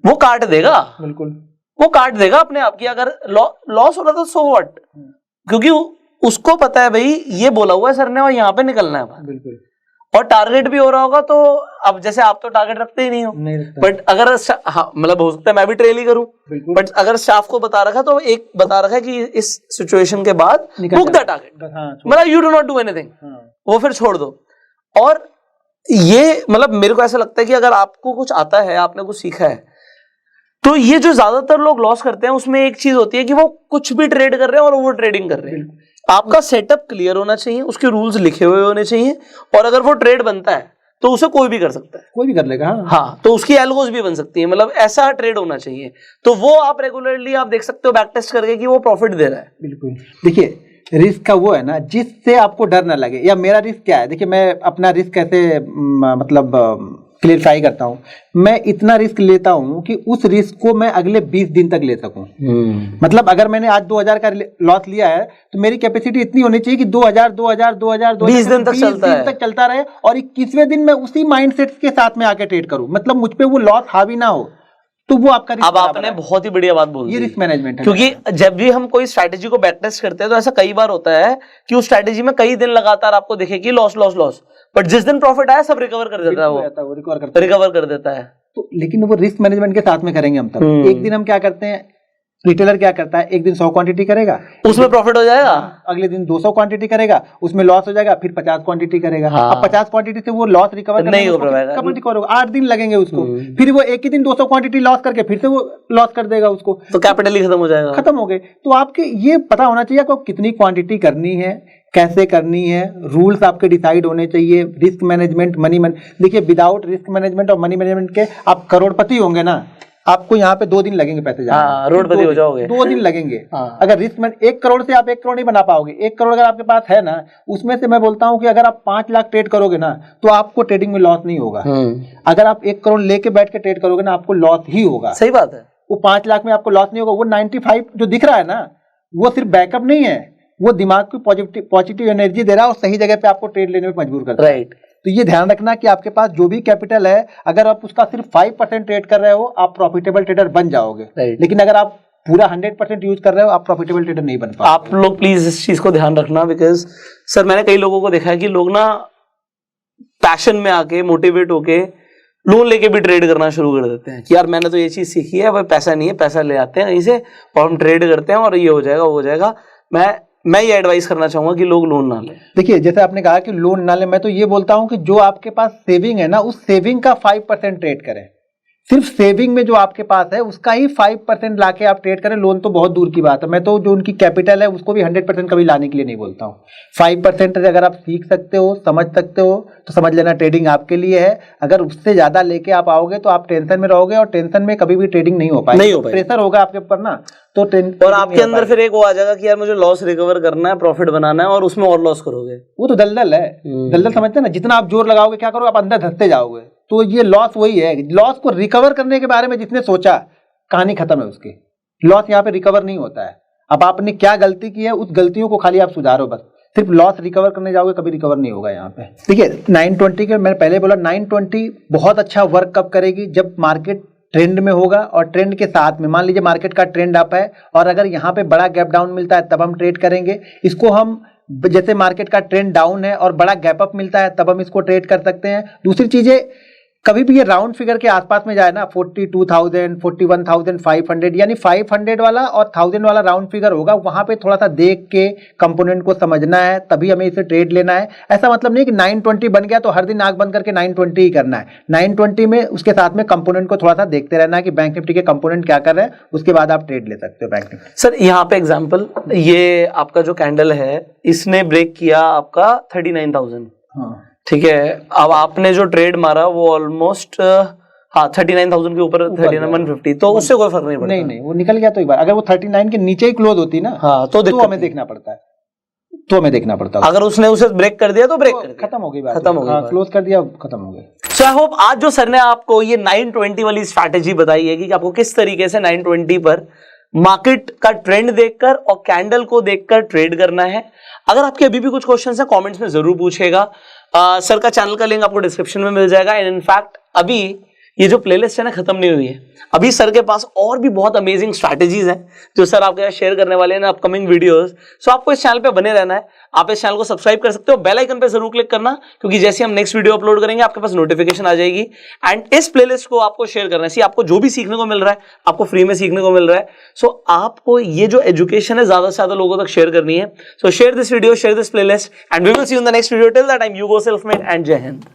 वो काट देगा, बिल्कुल वो काट देगा अपने आप की। अगर लॉस हो रहा था सो व्हाट, क्योंकि उसको पता है भाई ये बोला हुआ है सर ने और यहाँ पे निकलना है। बिल्कुल। और टारगेट भी हो रहा होगा तो अब जैसे आप तो टारगेट रखते ही नहीं हो, बट अगर हाँ, मतलब हो सकता है मैं भी ट्रेल ही करूं, बट अगर स्टाफ को बता रखा तो एक बता रखा है कि इस सिचुएशन के बाद बुक द टारगेट, मतलब you do not do anything, वो फिर छोड़ दो। और ये मतलब मेरे को ऐसा लगता है कि अगर आपको कुछ आता है, आपने कुछ सीखा है, तो ये जो ज्यादातर लोग लॉस करते हैं उसमें एक चीज होती है कि वो कुछ भी ट्रेड कर रहे हैं और ओवर ट्रेडिंग कर रहे हैं। आपका सेटअप क्लियर होना चाहिए, उसके रूल्स लिखे हुए होने चाहिए, और अगर वो ट्रेड बनता है तो उसे कोई भी कर सकता है, कोई भी कर लेगा। हाँ, तो उसकी एल्गोज भी बन सकती है, मतलब ऐसा ट्रेड होना चाहिए। तो वो आप रेगुलरली आप देख सकते हो बैक टेस्ट करके कि वो प्रॉफिट दे रहा है। बिल्कुल। देखिए रिस्क का वो है ना जिससे आपको डर ना लगे, या मेरा रिस्क क्या है, देखिए मैं अपना रिस्क कैसे मतलब क्लियरफाई करता हूँ। मैं इतना रिस्क लेता हूँ कि उस रिस्क को मैं अगले 20 दिन तक ले सकूँ। मतलब अगर मैंने आज 2000 का लॉस लिया है तो मेरी कैपेसिटी इतनी होनी चाहिए कि 2000 20 दिन तक चलता रहे, और 21वें दिन मैं उसी माइंडसेट के साथ में आके ट्रेड करूँ, मतलब मुझ पे वो लॉस हावी ना हो। तो वो आपका अब आपने बहुत ही बढ़िया बात बोल दी, ये रिस्क मैनेजमेंट है। क्योंकि जब भी हम कोई स्ट्रैटेजी को बैक टेस्ट करते हैं तो ऐसा कई बार होता है कि उस स्ट्रैटेजी में कई दिन लगातार आपको दिखे कि लॉस लॉस लॉस, बट जिस दिन प्रॉफिट आया सब रिकवर कर देता है, वो रिकवर कर देता है। तो लेकिन वो रिस्क मैनेजमेंट के साथ में करेंगे हम तब। एक दिन हम क्या करते हैं, रिटेलर क्या करता है, एक दिन 100 क्वांटिटी करेगा, उसमें प्रॉफिट हो जाएगा, अगले दिन 200 क्वांटिटी करेगा, उसमें लॉस हो जाएगा, फिर 50 क्वांटिटी करेगा। हाँ। अब 50 क्वांटिटी से वो लॉस रिकवर नहीं हो पाएगा, कब रिकवर होगा, 8 दिन लगेंगे उसको। फिर वो एक ही दिन 200 क्वांटिटी लॉस करके फिर से वो लॉस कर देगा उसको, तो कैपिटल ही खत्म हो जाएगा, खत्म हो गए। तो आपके ये पता होना चाहिए आपको कितनी क्वांटिटी करनी है, कैसे करनी है, रूल्स आपके डिसाइड होने चाहिए। रिस्क मैनेजमेंट, मनी मैनेजमेंट, देखिए विदाउट रिस्क मैनेजमेंट और मनी मैनेजमेंट के आप करोड़पति होंगे ना, आपको यहाँ पे 2 दिन लगेंगे पैसे जाने। हाँ, रोडपति हो जाओगे, 2 दिन लगेंगे। हाँ। अगर रिस्क में 1 करोड़ से आप 1 करोड़ नहीं बना पाओगे। 1 करोड़ अगर आपके पास है ना, उसमें से मैं बोलता हूँ कि अगर आप 5 लाख ट्रेड करोगे ना तो आपको ट्रेडिंग में लॉस नहीं होगा। अगर आप 1 करोड़ लेके बैठ के ट्रेड करोगे ना आपको लॉस ही होगा। सही बात है। वो 5 लाख में आपको लॉस नहीं होगा। वो 95 जो दिख रहा है ना, वो सिर्फ बैकअप नहीं है, वो दिमाग की पॉजिटिव एनर्जी दे रहा है और सही जगह पे आपको ट्रेड लेने में मजबूर करता है। राइट। तो ये ध्यान रखना कि आपके पास जो भी कैपिटल है, अगर आप उसका सिर्फ 5% ट्रेड कर रहे हो आप प्रॉफिटेबल ट्रेडर बन जाओगे। लेकिन अगर आप पूरा 100% यूज कर रहे हो आप प्रॉफिटेबल ट्रेडर नहीं बन पाओगे। आप लोग प्लीज इस चीज को ध्यान रखना, बिकॉज सर मैंने कई लोगों को देखा है कि लोग ना पैशन में आके मोटिवेट होके लोन लेके भी ट्रेड करना शुरू कर देते हैं कि यार मैंने तो ये चीज सीखी है, भाई पैसा नहीं है, पैसा ले आते हैं कहीं से और हम ट्रेड करते हैं और ये हो जाएगा वो हो जाएगा। मैं ये एडवाइस करना चाहूंगा कि लोग लोन ना लें। देखिए जैसे आपने कहा कि लोन ना लें, मैं तो ये बोलता हूं कि जो आपके पास सेविंग है ना, उस सेविंग का 5% ट्रेड करें। सिर्फ सेविंग में जो आपके पास है उसका ही 5% लाके आप ट्रेड करें। लोन तो बहुत दूर की बात है, मैं तो जो उनकी कैपिटल है उसको भी 100% कभी लाने के लिए नहीं बोलता हूँ। 5% अगर आप सीख सकते हो, समझ सकते हो तो समझ लेना ट्रेडिंग आपके लिए है। अगर उससे ज्यादा लेके आप आओगे तो आप टेंशन में रहोगे और टेंशन में कभी भी ट्रेडिंग नहीं हो पाएगी, प्रेशर होगा आपके ऊपर ना, तो और आपके अंदर फिर एक वो आ जाएगा कि यार मुझे लॉस रिकवर करना है, प्रॉफिट बनाना है, और उसमें और लॉस करोगे। वो तो दलदल है, दलदल समझते हैं ना, जितना आप जोर लगाओगे क्या करोगे, आप अंदर धंसते जाओगे। तो ये लॉस वही है, लॉस को रिकवर करने के बारे में जिसने सोचा कहानी खत्म है उसकी। लॉस यहाँ पे रिकवर नहीं होता है। अब आपने क्या गलती की है उस गलतियों को खाली आप सुधारो बस, सिर्फ लॉस रिकवर करने जाओगे कभी रिकवर नहीं होगा यहाँ पे। देखिए 920 के मैंने पहले बोला 920 बहुत अच्छा वर्क कब करेगी, जब मार्केट ट्रेंड में होगा और ट्रेंड के साथ में मान लीजिए मार्केट का ट्रेंड अप है और अगर यहाँ पे बड़ा गैप डाउन मिलता है तब हम ट्रेड करेंगे इसको। हम जैसे मार्केट का ट्रेंड डाउन है और बड़ा गैप अप मिलता है तब हम इसको ट्रेड कर सकते हैं। दूसरी चीजें कभी भी ये राउंड फिगर के आसपास में जाए ना, 42,000 41,500 यानी 500 वाला और 1000 वाला राउंड फिगर होगा, वहां पे थोड़ा सा देख के कंपोनेंट को समझना है तभी हमें इसे ट्रेड लेना है। ऐसा मतलब नहीं कि 920 बन गया तो हर दिन आंख बंद करके 920 ही करना है। 920 में उसके साथ में कंपोनेंट को थोड़ा सा देखते रहना है कि बैंक निफ्टी के कंपोनेंट क्या कर रहे हैं, उसके बाद आप ट्रेड ले सकते हो बैंक निफ्टी। सर यहाँ पे एग्जाम्पल, ये आपका जो कैंडल है इसने ब्रेक किया आपका 39,000, ठीक है। अब आपने जो ट्रेड मारा वो ऑलमोस्ट 39,000 के ऊपर 39,150, तो उससे कोई फर्क नहीं पड़ता। नहीं वो निकल गया तो एक बार, अगर वो 39 के नीचे ही क्लोज होती ना तो हमें देखना पड़ता है, तो हमें देखना पड़ता है। अगर उसने उसे ब्रेक कर दिया तो ब्रेक कर खत्म हो गई बात, खत्म हो गई, क्लोज कर दिया खत्म हो गई। सो आई होप आज जो सर ने आपको ये 920 वाली स्ट्रैटेजी बताई है कि आपको किस तरीके से 920 पर मार्केट का ट्रेंड देखकर और कैंडल को देखकर ट्रेड करना है। अगर आपके अभी भी कुछ क्वेश्चंस हैं कमेंट्स में जरूर पूछिएगा। सर का चैनल का लिंक आपको डिस्क्रिप्शन में मिल जाएगा। एंड इनफैक्ट अभी ये जो प्लेलिस्ट है ना खत्म नहीं हुई है, अभी सर के पास और भी बहुत अमेजिंग स्ट्रैटेजीज हैं जो सर आपके साथ शेयर करने वाले हैं ना अपकमिंग वीडियोस। सो आपको इस चैनल पे बने रहना है। आप इस चैनल को सब्सक्राइब कर सकते हो, बेल आइकन पे जरूर क्लिक करना, क्योंकि जैसे हम नेक्स्ट वीडियो अपलोड करेंगे आपके पास नोटिफिकेशन आ जाएगी। एंड इस प्लेलिस्ट को आपको शेयर करना है। आपको जो भी सीखने को मिल रहा है आपको फ्री में सीखने को मिल रहा है। सो आपको ये जो एजुकेशन है ज्यादा से ज्यादा लोगों तक शेयर करनी है। So share this video, share this playlist, and we will see you in the next video. Till that time you go self made and Jai Hind.